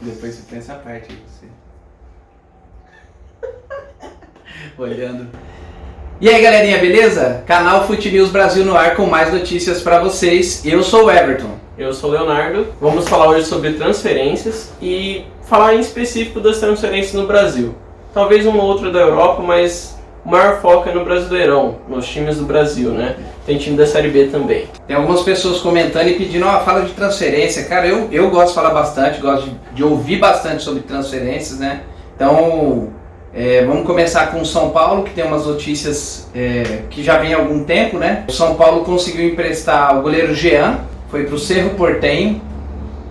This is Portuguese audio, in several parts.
Depois você pensa a parte aí, você. Olhando. E aí, galerinha, beleza? Canal Fute News Brasil no ar com mais notícias pra vocês. Eu sou o Everton. Eu sou o Leonardo. Vamos falar hoje sobre transferências e falar em específico das transferências no Brasil. Talvez uma ou outra da Europa, mas o maior foco é no Brasileirão, nos times do Brasil, né? Tem time da Série B também. Tem algumas pessoas comentando e pedindo, fala de transferência. Cara, eu gosto de falar bastante, gosto de ouvir bastante sobre transferências, né? Então, vamos começar com o São Paulo, que tem umas notícias que já vem há algum tempo, né? O São Paulo conseguiu emprestar o goleiro Jean, foi para o Cerro Porteño,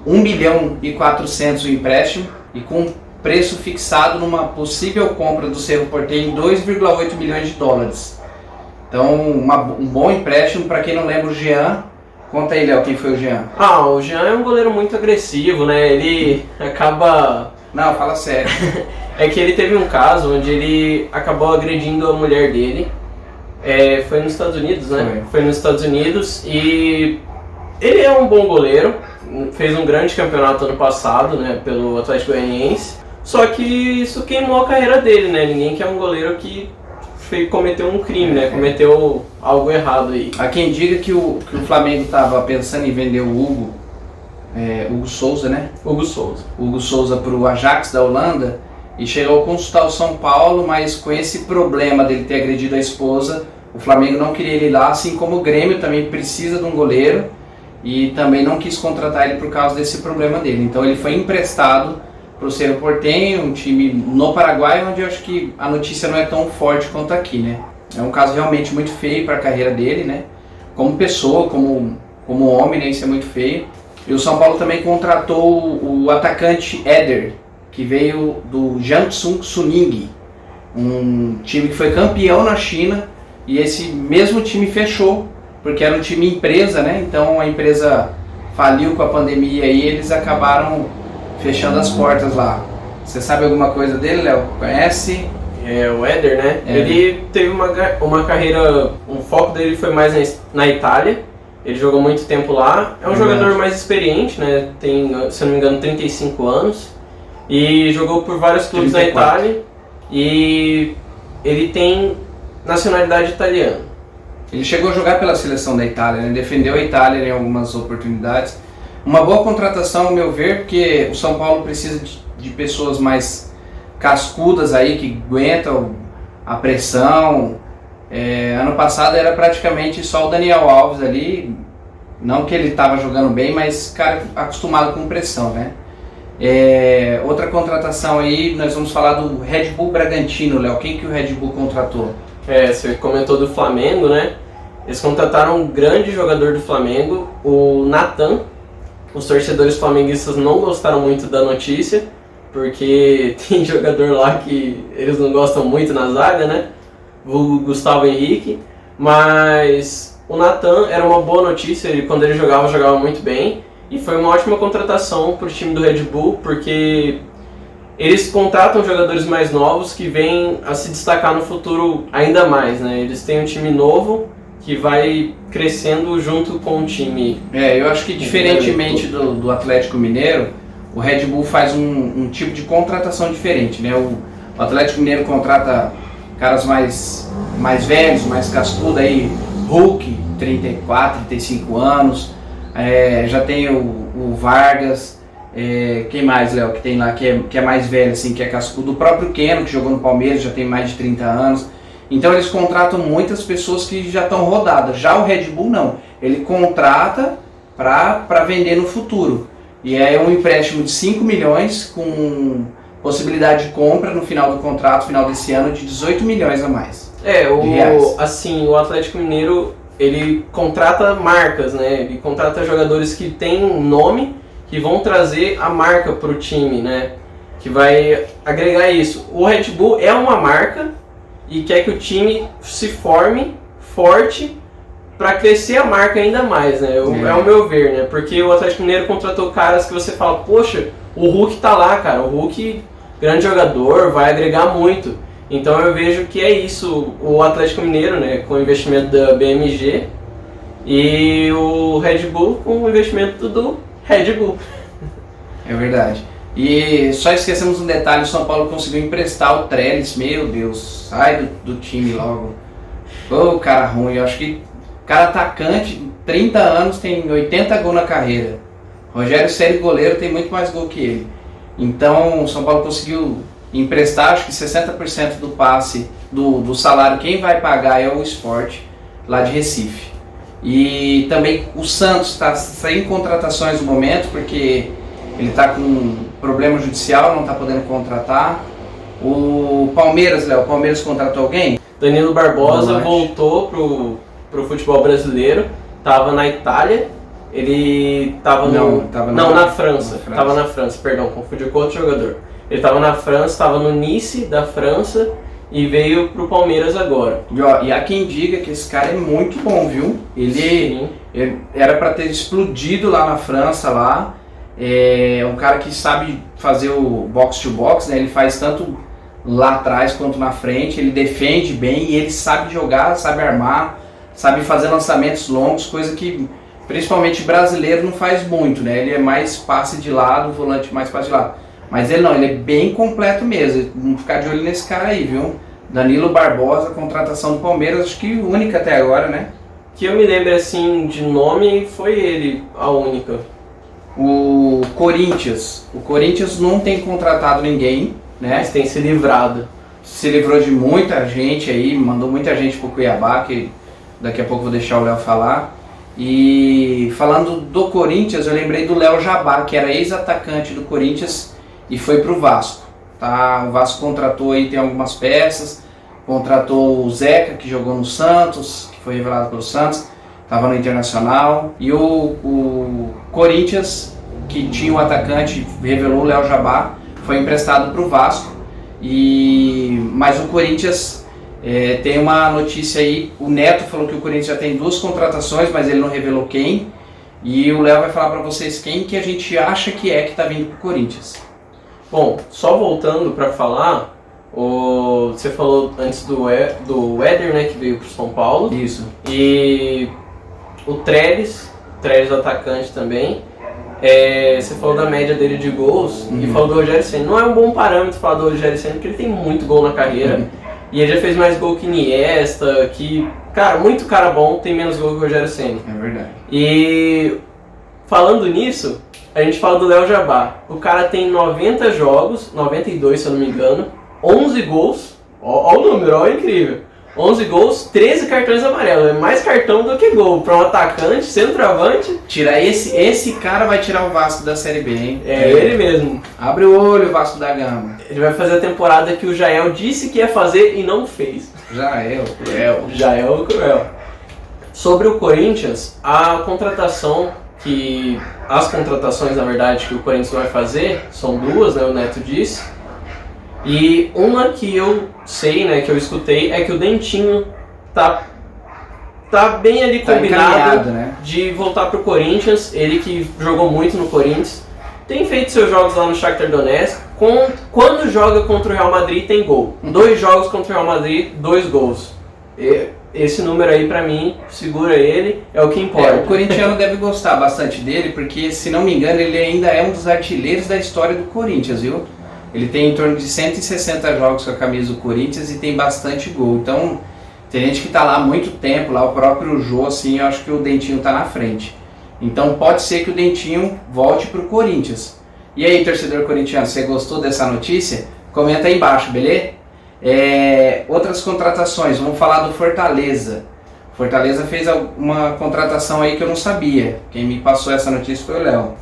1.400.000 o empréstimo, e com preço fixado numa possível compra do Cerro Porteño em 2,8 milhões de dólares. Então, um bom empréstimo. Para quem não lembra o Jean, conta aí, Léo, quem foi o Jean? O Jean é um goleiro muito agressivo, né? Ele acaba... Não, fala sério. É que ele teve um caso onde ele acabou agredindo a mulher dele. Foi nos Estados Unidos, né? Foi nos Estados Unidos e ele é um bom goleiro. Fez um grande campeonato ano passado, né? Pelo Atlético Goianiense. Só que isso queimou a carreira dele, né? Ninguém quer um goleiro que cometeu um crime, né? Cometeu algo errado aí. Há quem diga que o Flamengo estava pensando em vender o Hugo Souza, né? Hugo Souza para o Ajax da Holanda e chegou a consultar o São Paulo, mas com esse problema dele ter agredido a esposa, o Flamengo não queria ele lá, assim como o Grêmio também precisa de um goleiro e também não quis contratar ele por causa desse problema dele. Então ele foi emprestado para o Cerro Porteño, um time no Paraguai, onde eu acho que a notícia não é tão forte quanto aqui, né? É um caso realmente muito feio para a carreira dele, né? Como pessoa, como homem, né? Isso é muito feio. E o São Paulo também contratou o atacante Éder, que veio do Jiangsu Suning, um time que foi campeão na China, e esse mesmo time fechou, porque era um time empresa, né? Então a empresa faliu com a pandemia e eles acabaram fechando as portas lá. Você sabe alguma coisa dele, Léo? Conhece? O Éder, né? Ele teve uma carreira, o foco dele foi mais na Itália. Ele jogou muito tempo lá. É um jogador mais experiente, né? Tem, se eu não me engano, 35 anos. E jogou por vários clubes 34. Na Itália. E ele tem nacionalidade italiana. Ele chegou a jogar pela seleção da Itália, né? Defendeu a Itália em algumas oportunidades. Uma boa contratação, ao meu ver, porque o São Paulo precisa de pessoas mais cascudas aí, que aguentam a pressão. Ano passado era praticamente só o Daniel Alves ali, não que ele estava jogando bem, mas cara acostumado com pressão, né? Outra contratação aí, nós vamos falar do Red Bull Bragantino, Léo. Quem que o Red Bull contratou? Você comentou do Flamengo, né? Eles contrataram um grande jogador do Flamengo, o Nathan. Os torcedores flamenguistas não gostaram muito da notícia, porque tem jogador lá que eles não gostam muito na zaga, né? O Gustavo Henrique. Mas o Nathan era uma boa notícia, quando ele jogava muito bem. E foi uma ótima contratação para o time do Red Bull, porque eles contratam jogadores mais novos que vêm a se destacar no futuro ainda mais, né? Eles têm um time novo que vai crescendo junto com o time. Eu acho que diferentemente do Atlético Mineiro, o Red Bull faz um tipo de contratação diferente, né? O Atlético Mineiro contrata caras mais velhos, mais cascudos, aí Hulk, 34, 35 anos, já tem o Vargas, quem mais, Léo, que tem lá que é mais velho, assim, que é cascudo, o próprio Keno, que jogou no Palmeiras, já tem mais de 30 anos. Então eles contratam muitas pessoas que já estão rodadas. Já o Red Bull não, ele contrata para vender no futuro. E é um empréstimo de 5 milhões com possibilidade de compra no final do contrato, final desse ano, de 18 milhões a mais. O Atlético Mineiro, ele contrata marcas, né? Ele contrata jogadores que têm um nome, que vão trazer a marca para o time, né? Que vai agregar isso. O Red Bull é uma marca e quer que o time se forme forte para crescer a marca ainda mais, né? É o meu ver, né? Porque o Atlético Mineiro contratou caras que você fala, poxa, o Hulk tá lá, cara, o Hulk, grande jogador, vai agregar muito. Então eu vejo que é isso, o Atlético Mineiro, né, com o investimento da BMG, e o Red Bull com o investimento do Red Bull. É verdade. E só esquecemos um detalhe, o São Paulo conseguiu emprestar o Trellis, meu Deus, sai do time logo. Ô, cara ruim, eu acho que cara atacante, 30 anos, tem 80 gols na carreira. Rogério Ceni, goleiro, tem muito mais gol que ele. Então o São Paulo conseguiu emprestar, acho que 60% do passe, do salário, quem vai pagar é o Sport, lá de Recife. E também o Santos está sem contratações no momento, porque ele está com problema judicial, não está podendo contratar. O Palmeiras, Léo, o Palmeiras contratou alguém? Danilo Barbosa voltou pro futebol brasileiro, estava na Itália, ele estava na França. Estava na França, perdão, confundi com outro jogador. Ele estava na França, estava no Nice da França e veio pro Palmeiras agora. E há quem diga que esse cara é muito bom, viu? Ele era para ter explodido lá na França, lá. É um cara que sabe fazer o box to box, né? Ele faz tanto lá atrás quanto na frente, ele defende bem e ele sabe jogar, sabe armar, sabe fazer lançamentos longos, coisa que principalmente brasileiro não faz muito, né? Ele é mais passe de lado, volante mais passe de lado. Mas ele não, ele é bem completo mesmo. Vamos ficar de olho nesse cara aí, viu? Danilo Barbosa, contratação do Palmeiras, acho que única até agora, né? Que eu me lembro assim de nome, foi ele a única. O Corinthians não tem contratado ninguém, né? Mas tem se livrado. Se livrou de muita gente aí, mandou muita gente pro Cuiabá, que daqui a pouco vou deixar o Léo falar. E falando do Corinthians, eu lembrei do Léo Jabá, que era ex-atacante do Corinthians e foi pro Vasco. Tá? O Vasco contratou aí, tem algumas peças, contratou o Zeca, que jogou no Santos, que foi revelado pelo Santos, estava no Internacional, e o Corinthians, que tinha um atacante, revelou o Léo Jabá, foi emprestado para o Vasco, mas o Corinthians tem uma notícia aí, o Neto falou que o Corinthians já tem 2 contratações, mas ele não revelou quem, e o Léo vai falar para vocês quem que a gente acha que está vindo para o Corinthians. Bom, só voltando para falar, você falou antes do Éder, né, que veio para o São Paulo. Isso. E o Trellis atacante também. Você falou da média dele de gols e falou do Rogério Ceni. Não é um bom parâmetro falar do Rogério Ceni, porque ele tem muito gol na carreira. E ele já fez mais gol que Iniesta, cara, muito cara bom tem menos gol que o Rogério Ceni. É verdade. E falando nisso, a gente fala do Léo Jabá. O cara tem 90 jogos, 92 se eu não me engano, 11 gols, ó o número, ó, incrível. 11 gols, 13 cartões amarelos, é mais cartão do que gol para um atacante, centroavante. Tirar esse cara vai tirar o Vasco da Série B, hein? É ele mesmo. Abre o olho, Vasco da Gama. Ele vai fazer a temporada que o Jael disse que ia fazer e não fez. Jael Cruel. Jael Cruel. Sobre o Corinthians, as contratações, na verdade, que o Corinthians vai fazer são 2, né, o Neto disse. E uma que eu sei, né, que eu escutei, é que o Dentinho tá bem ali combinado, né, de voltar pro Corinthians. Ele que jogou muito no Corinthians, tem feito seus jogos lá no Shakhtar Donetsk. Quando joga contra o Real Madrid tem gol. 2 jogos contra o Real Madrid, 2 gols. Esse número aí pra mim, segura ele, é o que importa. O corintiano deve gostar bastante dele, porque se não me engano ele ainda é um dos artilheiros da história do Corinthians, viu? Ele tem em torno de 160 jogos com a camisa do Corinthians e tem bastante gol. Então, tem gente que tá lá há muito tempo, lá o próprio Jô, assim, eu acho que o Dentinho tá na frente. Então pode ser que o Dentinho volte pro Corinthians. E aí, torcedor corintiano, você gostou dessa notícia? Comenta aí embaixo, beleza? Outras contratações, vamos falar do Fortaleza. Fortaleza fez uma contratação aí que eu não sabia. Quem me passou essa notícia foi o Léo.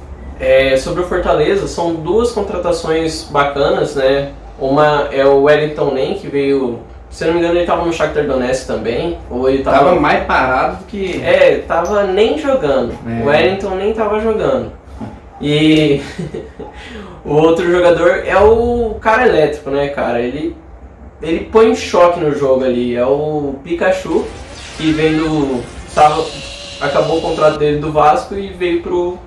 Sobre o Fortaleza, são 2 contratações bacanas, né? Uma é o Wellington Nem, que veio, se não me engano ele estava no Shakhtar Donetsk também, ou ele tava mais parado do que... tava nem jogando. O Wellington nem tava jogando. E o outro jogador é o cara elétrico, né, cara? Ele põe um choque no jogo ali, é o Pikachu, que veio acabou o contrato dele do Vasco e veio pro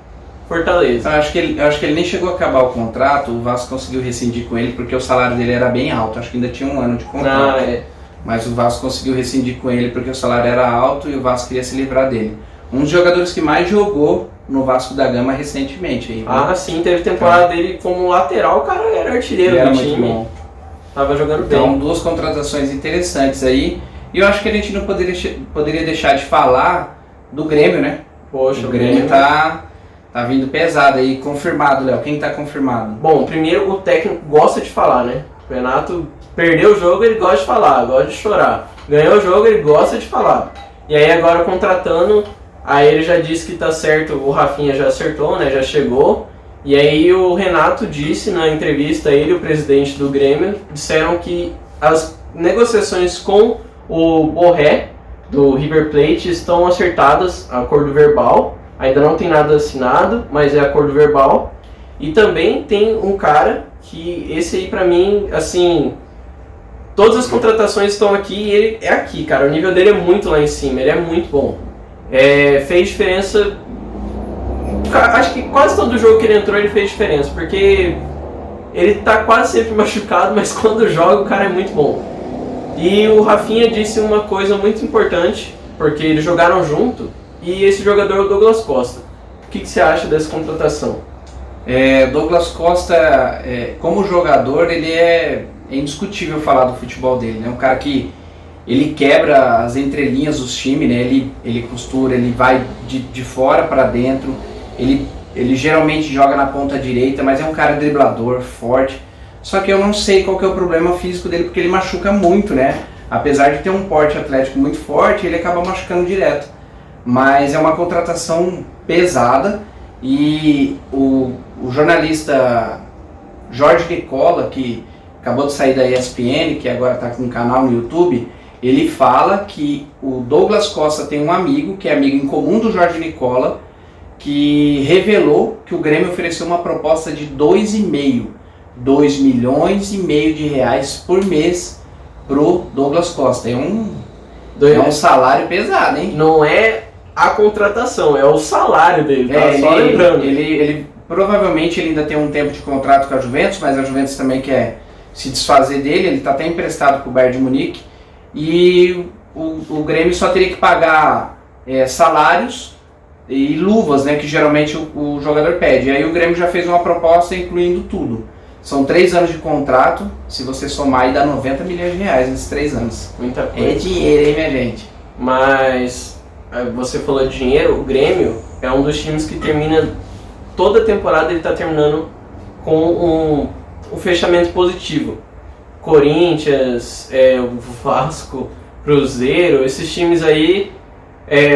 Fortaleza. Eu acho que ele nem chegou a acabar o contrato, o Vasco conseguiu rescindir com ele porque o salário dele era bem alto, acho que ainda tinha 1 ano de contrato. Mas o Vasco conseguiu rescindir com ele porque o salário era alto e o Vasco queria se livrar dele. Um dos jogadores que mais jogou no Vasco da Gama recentemente. Aí, Ah, sim, teve temporada dele como lateral, o cara era artilheiro ele era do muito time. bom. Tava jogando Então, bem. duas contratações interessantes aí. E eu acho que a gente não poderia deixar de falar do Grêmio, né? Poxa, O Grêmio tá vindo pesado aí, confirmado, Léo. Quem tá confirmado? Bom, primeiro o técnico gosta de falar, né? O Renato perdeu o jogo, ele gosta de falar, gosta de chorar. Ganhou o jogo, ele gosta de falar. E aí agora contratando, aí ele já disse que tá certo, o Rafinha já acertou, né? Já chegou. E aí o Renato disse na entrevista, ele e o presidente do Grêmio, disseram que as negociações com o Borré, do River Plate, estão acertadas, acordo verbal. Ainda não tem nada assinado, mas é acordo verbal. E também tem um cara que, esse aí pra mim, assim, todas as contratações estão aqui e ele é aqui, cara. O nível dele é muito lá em cima, ele é muito bom. Fez diferença, acho que quase todo jogo que ele entrou ele fez diferença, porque ele tá quase sempre machucado, mas quando joga o cara é muito bom. E o Rafinha disse uma coisa muito importante, porque eles jogaram junto, e esse jogador é o Douglas Costa. O que você acha dessa contratação? Douglas Costa, como jogador, ele é indiscutível falar do futebol dele, né? Um cara que ele quebra as entrelinhas dos times, né? Ele costura, ele vai de fora para dentro, ele geralmente joga na ponta direita, mas é um cara driblador, forte. Só que eu não sei qual que é o problema físico dele, porque ele machuca muito, né? Apesar de ter um porte atlético muito forte, ele acaba machucando direto. Mas é uma contratação pesada e o jornalista Jorge Nicola, que acabou de sair da ESPN, que agora está com um canal no YouTube, ele fala que o Douglas Costa tem um amigo, que é amigo em comum do Jorge Nicola, que revelou que o Grêmio ofereceu uma proposta de 2,5 milhões e meio de reais por mês pro Douglas Costa. É um salário pesado, hein? Não é a contratação, é o salário dele, tá? Só lembrando. Ele provavelmente ele ainda tem um tempo de contrato com a Juventus, mas a Juventus também quer se desfazer dele, ele está até emprestado para o Bayern de Munique, e o Grêmio só teria que pagar salários e luvas, né, que geralmente o jogador pede. E aí o Grêmio já fez uma proposta incluindo tudo. São 3 anos de contrato, se você somar aí dá 90 milhões de reais nesses 3 anos. Muita coisa. É dinheiro, hein, minha gente? Mas você falou de dinheiro, o Grêmio é um dos times que termina, toda temporada ele está terminando com um fechamento positivo. Corinthians, o Vasco, Cruzeiro, esses times aí,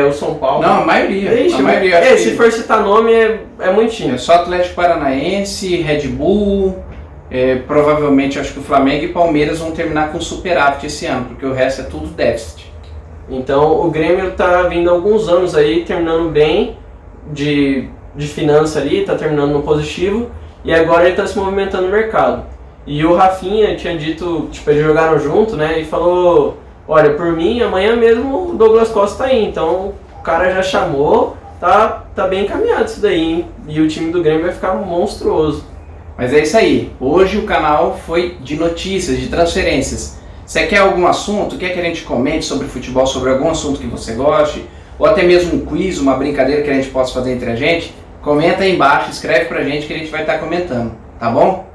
o São Paulo. Não, a maioria. Se for citar nome, é muito time. É só Atlético Paranaense, Red Bull, provavelmente acho que o Flamengo e Palmeiras vão terminar com superávit esse ano, porque o resto é tudo déficit. Então o Grêmio está vindo há alguns anos aí, terminando bem de finança ali, está terminando no positivo, e agora ele está se movimentando no mercado. E o Rafinha tinha dito, eles jogaram junto, né, e falou, olha, por mim, amanhã mesmo o Douglas Costa tá aí, então o cara já chamou, tá bem encaminhado isso daí, hein? E o time do Grêmio vai ficar monstruoso. Mas é isso aí, hoje o canal foi de notícias, de transferências. Você quer algum assunto, quer que a gente comente sobre futebol, sobre algum assunto que você goste, ou até mesmo um quiz, uma brincadeira que a gente possa fazer entre a gente, comenta aí embaixo, escreve pra gente que a gente vai estar comentando, tá bom?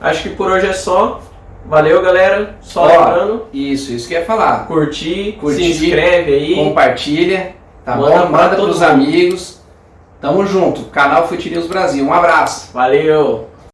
Acho que por hoje é só. Valeu, galera. Só lembrando. Isso que eu ia falar. Curtir, se inscreve aí. Compartilha, tá bom? Manda pros amigos. Tamo junto. Canal Fute News Brasil. Um abraço. Valeu.